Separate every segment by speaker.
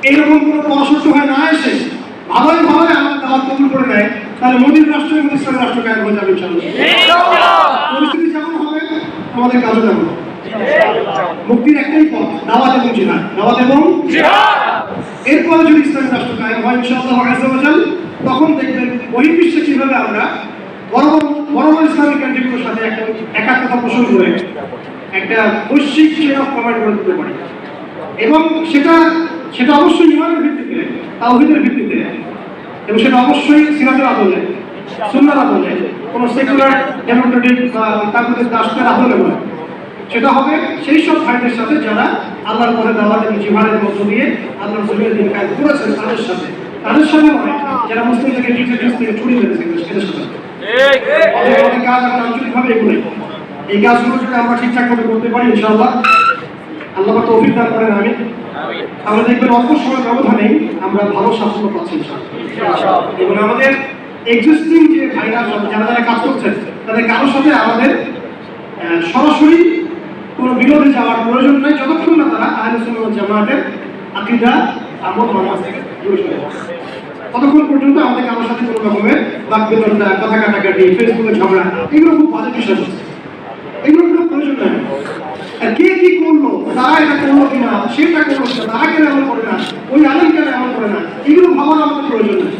Speaker 1: এইরকম কোনো পরামর্শ হয় না এসে ভালোই ভালোই আমার দাওয়াত কবুল করে নেয়, তাহলে মোদীর রাষ্ট্র এবং ইসলামী রাষ্ট্র কায়েম হয়ে যাবে ইনশাআল্লাহ। পরিস্থিতি যেমন হবে আমাদের কাজও তেমন। মুক্তির একটাই পথ, দাওয়াত এবং জিহাদ, দাওয়াত এবং জিহাদ। এরপরে যদি ইসলামী রাষ্ট্র কায়েম হয় ইনশাআল্লাহ আযজা ওয়া জাল, তখন দেখবেন বহির্বিশ্বে কিভাবে আমরা বড় বড় ইসলামিক কান্ট্রিগুলোর সাথে একটা একাত্মতা পোষণ করে একটা বৈশ্বিক চেইন অফ কমান্ড গড়ে তুলতে পারি। এবং সেটা অবশ্যই ইমানের ভিত্তিতে, তাওহীদের ভিত্তিতে, এবং সেটা অবশ্যই সিরাতের আদলে, সুন্নাহর আদলে, কোনো সেকুলার ডেমোক্রেটিক বা তাগুতের রাষ্ট্রের আদলে নয়। সেটা হবে সেই সব ভাইদের সাথে যারা আল্লাহর পথে দাওয়াত এবং জিহাদের মধ্য দিয়ে আল্লাহর জমিনে দিন কায়েম করেছেন, তাদের সাথে নয় যারা মুসলিমদেরকে নিজের দেশ থেকে ছড়িয়ে ফেলেছে এদের সাথে। আমাদের কাজ আমরা আঞ্চলিকভাবে এগুলোই, এই কাজগুলো যদি আমরা ঠিকঠাকভাবে করতে পারি ইনশাআল্লাহ, আল্লাহ পাক তৌফিক দান করেন। আমরা দেখবেন অল্প সময়ের ব্যবধানেই আমরা ভালো সাফল্য পাচ্ছি ইনশাআল্লাহ। এবং আমাদের এক্সিস্টিং যে ভাইরা যারা যারা কাজ করছেন তাদের কারোর সাথে আমাদের সরাসরি কোনো বিরোধে যাওয়ার প্রয়োজন নেই, যতক্ষণ না তারা আহলে সুন্নাহ ওয়াল জামাতের আকীদা আমল মানহাজ থেকে দূরে সরে যায়। ততক্ষণ পর্যন্ত আমাদের কারোর সাথে কোনো রকমের বাকবিতণ্ডা, কথা কাটাকাটি, ফেসবুকে ঝগড়া, এগুলো খুব বাজে বিষয় হচ্ছে। এগুলো কোনো প্রয়োজন নেই। আর কে কি করলো, তারা এটা করলো কিনা, সেটা করলো কিনা, তারা কেন এমন করে না, ওই আলেম কেন এমন করে না, এগুলো ভাবার আমাদের প্রয়োজন নেই।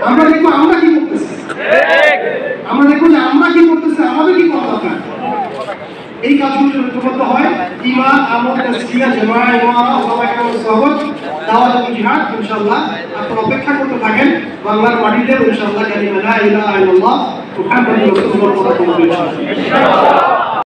Speaker 1: আমরা দেখবো আমরা কি করতেছি, আমরা দেখবো যে আমরা কি করতেছি, আমাদের কি করা দরকার। এই কাজগুলো যদি ঐক্যবদ্ধ হয়, ঈমান, আমল, তাসকিয়া, জামাআহ, ইমামা, ওলামা কেরাম, সাহাবাত, দাওয়াত এবং জিহাদ, ইনশাআল্লাহ আপনারা অপেক্ষা করতে থাকেন। বাংলার মাটিতে ইনশাআল্লাহ কালিমা লা ইলাহা ইল্লাল্লাহ মুহাম্মাদুর রাসূলুল্লাহ ইনশাআল্লাহ।